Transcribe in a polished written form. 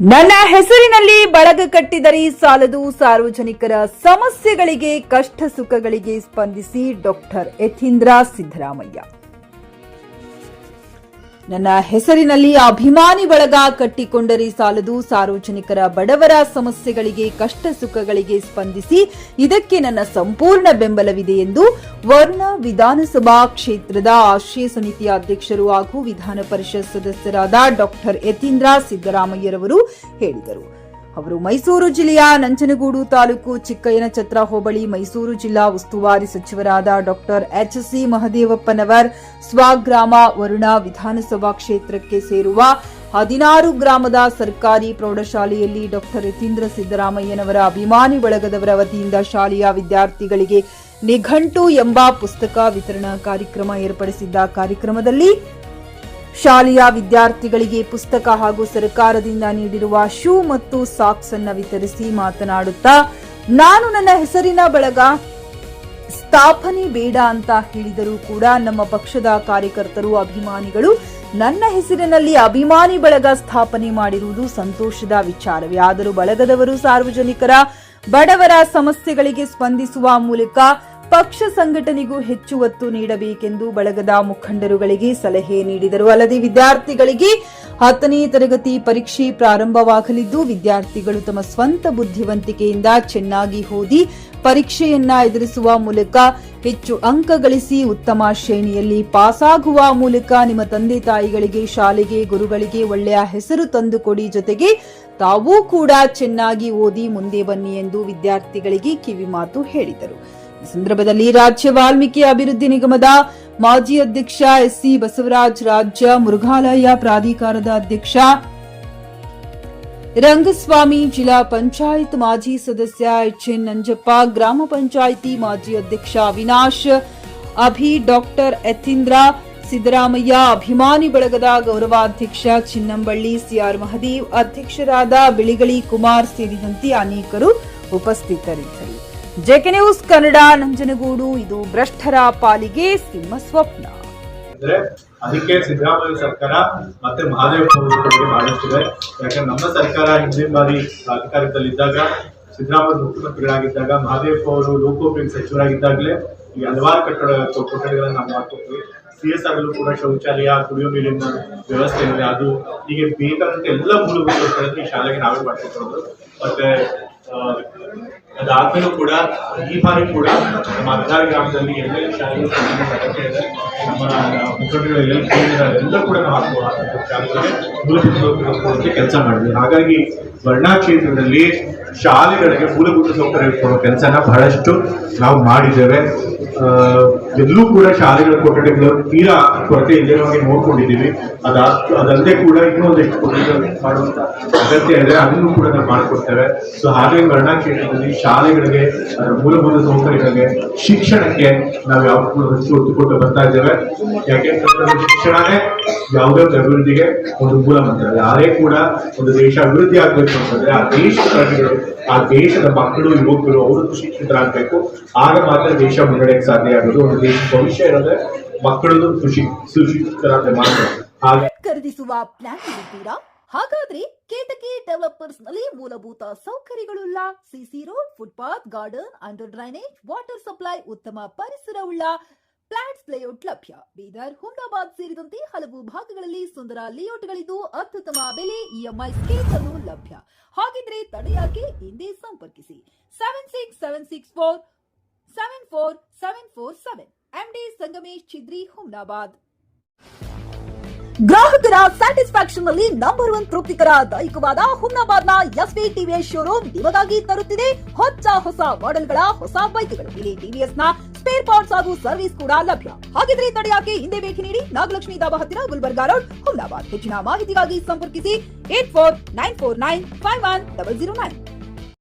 ನನ್ನ ಹೆಸರಿನಲ್ಲಿ ಬಳಗ ಕಟ್ಟಿದರೆ ಸಾಲದು, ಸಾರ್ವಜನಿಕರ ಸಮಸ್ಯೆಗಳಿಗೆ ಕಷ್ಟ ಸುಖಗಳಿಗೆ ಸ್ಪಂದಿಸಿ ಡಾಕ್ಟರ್ ಯತೀಂದ್ರ ಸಿದ್ದರಾಮಯ್ಯ. ನನ್ನ ಹೆಸರಿನಲ್ಲಿ ಅಭಿಮಾನಿ ಬಳಗ ಕಟ್ಟಿಕೊಂಡರೆ ಸಾಲದು, ಸಾರ್ವಜನಿಕರ ಬಡವರ ಸಮಸ್ಯೆಗಳಿಗೆ ಕಷ್ಟ ಸುಖಗಳಿಗೆ ಸ್ಪಂದಿಸಿ ಇದಕ್ಕೆ ನನ್ನ ಸಂಪೂರ್ಣ ಬೆಂಬಲವಿದೆ ಎಂದು ವರುಣ ವಿಧಾನಸಭಾ ಕ್ಷೇತ್ರದ ಆಶ್ರಯ ಸಮಿತಿಯ ಅಧ್ಯಕ್ಷರು ಹಾಗೂ ವಿಧಾನ ಪರಿಷತ್ ಸದಸ್ಯರಾದ ಡಾಕ್ಟರ್ ಯತೀಂದ್ರ ಸಿದ್ದರಾಮಯ್ಯರವರು ಹೇಳಿದರು. ಅವರು ಮೈಸೂರು ಜಿಲ್ಲೆಯ ನಂಜನಗೂಡು ತಾಲೂಕು ಚಿಕ್ಕಯ್ಯನಛತ್ರ ಹೋಬಳಿ ಮೈಸೂರು ಜಿಲ್ಲಾ ಉಸ್ತುವಾರಿ ಸಚಿವರಾದ ಡಾಕ್ಟರ್ ಎಚ್.ಸಿ. ಮಹದೇವಪ್ಪನವರ್ ಸ್ವಗ್ರಾಮ ವರುಣ ವಿಧಾನಸಭಾ ಕ್ಷೇತ್ರಕ್ಕೆ ಸೇರುವ 16 ಗ್ರಾಮದ ಸರ್ಕಾರಿ ಪ್ರೌಢಶಾಲೆಯಲ್ಲಿ ಡಾಕ್ಟರ್ ಯತೀಂದ್ರ ಸಿದ್ದರಾಮಯ್ಯನವರ ಅಭಿಮಾನಿ ಬಳಗದವರ ವತಿಯಿಂದ ಶಾಲೆಯ ವಿದ್ಯಾರ್ಥಿಗಳಿಗೆ ನಿಘಂಟು ಎಂಬ ಪುಸ್ತಕ ವಿತರಣಾ ಕಾರ್ಯಕ್ರಮ ಏರ್ಪಡಿಸಿದ್ದ ಕಾರ್ಯಕ್ರಮದಲ್ಲಿ ಶಾಲೆಯ ವಿದ್ಯಾರ್ಥಿಗಳಿಗೆ ಪುಸ್ತಕ ಹಾಗೂ ಸರ್ಕಾರದಿಂದ ನೀಡಿರುವ ಶೂ ಮತ್ತು ಸಾಕ್ಸ್ ಅನ್ನು ವಿತರಿಸಿ ಮಾತನಾಡುತ್ತಾ, ನಾನು ನನ್ನ ಹೆಸರಿನ ಬಳಗ ಸ್ಥಾಪನೆ ಬೇಡ ಅಂತ ಹೇಳಿದರೂ ಕೂಡ ನಮ್ಮ ಪಕ್ಷದ ಕಾರ್ಯಕರ್ತರು ಅಭಿಮಾನಿಗಳು ನನ್ನ ಹೆಸರಿನಲ್ಲಿ ಅಭಿಮಾನಿ ಬಳಗ ಸ್ಥಾಪನೆ ಮಾಡಿರುವುದು ಸಂತೋಷದ ವಿಚಾರವೇ. ಆದರೂ ಬಳಗದವರು ಸಾರ್ವಜನಿಕರ ಬಡವರ ಸಮಸ್ಯೆಗಳಿಗೆ ಸ್ಪಂದಿಸುವ ಮೂಲಕ ಪಕ್ಷ ಸಂಘಟನೆಗೂ ಹೆಚ್ಚು ಒತ್ತು ನೀಡಬೇಕೆಂದು ಬಳಗದ ಮುಖಂಡರುಗಳಿಗೆ ಸಲಹೆ ನೀಡಿದರು. ಅಲ್ಲದೆ ವಿದ್ಯಾರ್ಥಿಗಳಿಗೆ 10ನೇ ತರಗತಿ ಪರೀಕ್ಷೆ ಪ್ರಾರಂಭವಾಗಲಿದ್ದು ವಿದ್ಯಾರ್ಥಿಗಳು ತಮ್ಮ ಸ್ವಂತ ಬುದ್ಧಿವಂತಿಕೆಯಿಂದ ಚೆನ್ನಾಗಿ ಓದಿ ಪರೀಕ್ಷೆಯನ್ನ ಎದುರಿಸುವ ಮೂಲಕ ಹೆಚ್ಚು ಅಂಕ ಗಳಿಸಿ ಉತ್ತಮ ಶ್ರೇಣಿಯಲ್ಲಿ ಪಾಸಾಗುವ ಮೂಲಕ ನಿಮ್ಮ ತಂದೆ ತಾಯಿಗಳಿಗೆ, ಶಾಲೆಗೆ, ಗುರುಗಳಿಗೆ ಒಳ್ಳೆಯ ಹೆಸರು ತಂದುಕೊಡಿ. ಜೊತೆಗೆ ತಾವೂ ಕೂಡ ಚೆನ್ನಾಗಿ ಓದಿ ಮುಂದೆ ಬನ್ನಿ ಎಂದು ವಿದ್ಯಾರ್ಥಿಗಳಿಗೆ ಕಿವಿಮಾತು ಹೇಳಿದರು. ಈ ಸಂದರ್ಭದಲ್ಲಿ ರಾಜ್ಯ ವಾಲ್ಮೀಕಿ ಅಭಿವೃದ್ಧಿ ನಿಗಮದ ಮಾಜಿ ಅಧ್ಯಕ್ಷ ಎಸ್.ಸಿ. ಬಸವರಾಜ್, ರಾಜ್ಯ ಮೃಗಾಲಯ ಪ್ರಾಧಿಕಾರದ ಅಧ್ಯಕ್ಷ ರಂಗಸ್ವಾಮಿ, ಜಿಲ್ಲಾ ಪಂಚಾಯತ್ ಮಾಜಿ ಸದಸ್ಯ ಎಚ್.ಎನ್. ನಂಜಪ್ಪ, ಗ್ರಾಮ ಪಂಚಾಯಿತಿ ಮಾಜಿ ಅಧ್ಯಕ್ಷ ಅವಿನಾಶ್ ಅಭಿ, ಡಾಕ್ಟರ್ ಯತೀಂದ್ರ ಸಿದ್ದರಾಮಯ್ಯ ಅಭಿಮಾನಿ ಬಳಗದ ಗೌರವಾಧ್ಯಕ್ಷ ಚಿನ್ನಂಬಳ್ಳಿ, ಸಿಆರ್ ಮಹದೇವ್, ಅಧ್ಯಕ್ಷರಾದ ಬಿಳಿಗಳಿ ಕುಮಾರ್ ಸೇರಿದಂತೆ ಅನೇಕರು ಉಪಸ್ಥಿತರಿದ್ದರು. JK news Kannada, Nanjangud. ಇದು ಭ್ರಷ್ಟರ ಪಾಲಿಗೆ ಸಿಂಹ ಸ್ವಪ್ನ. ಅದಕ್ಕೆ ಸಿದ್ದರಾಮಯ್ಯ ಸರ್ಕಾರ ಮತ್ತೆ ಮಹದೇವಪ್ಪ ಅವರು ಮಾಡಿಸ್ತಿದೆ. ಯಾಕಂದ್ರೆ ನಮ್ಮ ಸರ್ಕಾರ ಹಿಂದಿನ ಬಾರಿ ಅಧಿಕಾರದಲ್ಲಿದ್ದಾಗ, ಸಿದ್ದರಾಮಯ್ಯ ಮುಖ್ಯಮಂತ್ರಿಗಳಾಗಿದ್ದಾಗ, ಮಹದೇವಪ್ಪ ಅವರು ಲೋಕೋಪಯೋಗಿ ಸಚಿವರಾಗಿದ್ದಾಗಲೇ ಈ ಹಲವಾರು ಕೊಠಡಿಗಳನ್ನು ನಾವು ಮಾಡ್ಕೊತೀವಿ. CSR ಅಲ್ಲೂ ಕೂಡ ಶೌಚಾಲಯ, ಕುಡಿಯೋ ನೀರಿನ ವ್ಯವಸ್ಥೆ ಇದೆ. ಅದು ಹೀಗೆ ಬೇಕಾದಂತ ಎಲ್ಲ ಮೂಲಭೂತ ಈ ಶಾಲೆಗೆ ನಾವೇ ಮಾಡ್ಕೊಳ್ಬೋದು. ಮತ್ತೆ ಅದಾದ್ಮೇಲೂ ಕೂಡ ಈ ಬಾರಿ ಕೂಡ ನಮ್ಮ 16 ಗ್ರಾಮದಲ್ಲಿ ಎಲ್ಲೆಲ್ಲಿ ಶಾಲೆಗಳು ಅಗತ್ಯ ಇದೆ, ನಮ್ಮ ಮುಖಂಡರು ಎಲ್ಲ ಕೂಡ ನಾವು ಶಾಲೆಗಳಿಗೆ ಮೂಲಭೂತ ಕೆಲಸ ಮಾಡಿದ್ವಿ. ಹಾಗಾಗಿ ವರ್ಣಾ ಕ್ಷೇತ್ರದಲ್ಲಿ ಶಾಲೆಗಳಿಗೆ ಮೂಲಭೂತ ಸೌಕರ್ಯ ಕೊಡೋ ಕೆಲಸನ ಬಹಳಷ್ಟು ನಾವು ಮಾಡಿದ್ದೇವೆ. ಎಲ್ಲೂ ಕೂಡ ಶಾಲೆಗಳ ಕೊಠಡಿಗಳು ತೀರಾ ಕೊರತೆ ಇಲ್ಲದೆ ನೋಡ್ಕೊಂಡಿದ್ದೀವಿ. ಅದಲ್ಲದೆ ಕೂಡ ಇನ್ನೂ ಒಂದಷ್ಟು ಕೊಠಡಿಗಳು ಮಾಡುವಂತ ಅಗತ್ಯ ಇದೆ, ಅದನ್ನು ಕೂಡ ನಾವು ಮಾಡಿಕೊಡ್ತೇವೆ. ಸೊ ಹಾಗಾಗಿ ವರ್ಣಾ ಕ್ಷೇತ್ರದಲ್ಲಿ ಶಾಲೆಗಳಿಗೆ, ಅದರ ಮೂಲಭೂತ ಸೌಕರ್ಯಗಳಿಗೆ, ಶಿಕ್ಷಣಕ್ಕೆ ನಾವು ಯಾವ ಕೂಡ ಹೆಚ್ಚು ಒತ್ತು ಕೊಟ್ಟು ಬರ್ತಾ ಇದ್ದೇವೆ. ಯಾಕೆಂತಂದ್ರೆ ಶಿಕ್ಷಣನೇ ಯಾವುದೇ ಒಂದು ಅಭಿವೃದ್ಧಿಗೆ ಒಂದು ಮೂಲ ಮಂತ್ರ. ಯಾರೇ ಕೂಡ ಒಂದು ದೇಶ ಅಭಿವೃದ್ಧಿ ಆಗ್ಬೇಕು ಅಂತಂದ್ರೆ ಆ ದೇಶದ ಪ್ರಜೆಗಳು, ಆ ದೇಶದ ಮಕ್ಕಳು, ಯುವಕರು ಅವರು ಶಿಕ್ಷಿತರಾಗಬೇಕು. ಆಗ ಮಾತ್ರ ದೇಶ ಮುನ್ನಡೆಯಕ್ಕೆ ಸಾಧ್ಯ ಆಗೋದು. ಒಂದು ದೇಶ ಭವಿಷ್ಯ ಇರೋದೇ ಮಕ್ಕಳು ಸುಶಿಕ್ಷಿತರಾದ ಮಾತ್ರ. ಖರೀದಿಸುವ ಪ್ಲಾನ್ ಇದ್ದೀರಾ? ಹಾಗಾದ್ರೆ ಕೇತಕಿ ಡೆವಲಪರ್ಸ್ ನಲ್ಲಿ ಮೂಲಭೂತ ಸೌಕರ್ಯಗಳುಳ್ಳ CC road, footpath, garden, under drainage, water supply, ಉತ್ತಮ ಪರಿಸರವುಳ್ಳ ಫ್ಲಾಟ್ಸ್ ಲೇಔಟ್ ಲಭ್ಯ. ಬೀದರ್, ಹುಮ್ನಾಬಾದ್ ಸೇರಿದಂತೆ ಹಲವು ಭಾಗಗಳಲ್ಲಿ ಸುಂದರ ಲೇಔಟ್ಗಳಿದ್ದು ಅತ್ಯುತ್ತಮ ಬೆಲೆ, ಇಎಂಐ ಸ್ಕೀಮ್ಸ್ ಅನ್ನು ಲಭ್ಯ. ಹಾಗಿದ್ರೆ ತಡೆಯಾಕೆ? ಹಿಂದೆ ಸಂಪರ್ಕಿಸಿ 7676474747 MD ಸಂಗಮೇಶ್ ಚಿದ್ರಿ, ಹುಮ್ನಾಬಾದ್. ಗ್ರಾಹಕರ ಸ್ಯಾಟಿಸ್ಫ್ಯಾಕ್ಷನ್ ನಲ್ಲಿ ನಂಬರ್ 1 ತೃಪ್ತಿಕರ ದೈಹಿಕವಾದ ಹುಮ್ನಾಬಾದ್ನ ಎಸ್ವಿ ಟಿವಿಎಸ್ ಶೋರೂಮ್ ನಿಮಗಾಗಿ ತರುತ್ತಿದೆ ಹೊಸ ಮಾಡೆಲ್ಗಳ ಹೊಸ ಬೈಕ್ಗಳು. ಇಲ್ಲಿ ಟಿವಿಎಸ್ ನ ಸ್ಪೇರ್ ಪಾರ್ಟ್ಸ್ ಹಾಗೂ ಸರ್ವಿಸ್ ಕೂಡ ಲಭ್ಯ. ಹಾಗಿದ್ರೆ ತಡೆಯಾಕೆ? ಹಿಂದೆ ಭೇಟಿ ನೀಡಿ, ನಾಗಲಕ್ಷ್ಮಿ ಧಾಬಾ ಹತ್ತಿರ, ಗುಲ್ಬರ್ಗಾ ರೋಡ್, ಹುಮ್ನಾಬಾದ್. ಹೆಚ್ಚಿನ ಮಾಹಿತಿಗಾಗಿ ಸಂಪರ್ಕಿಸಿ 8494951009.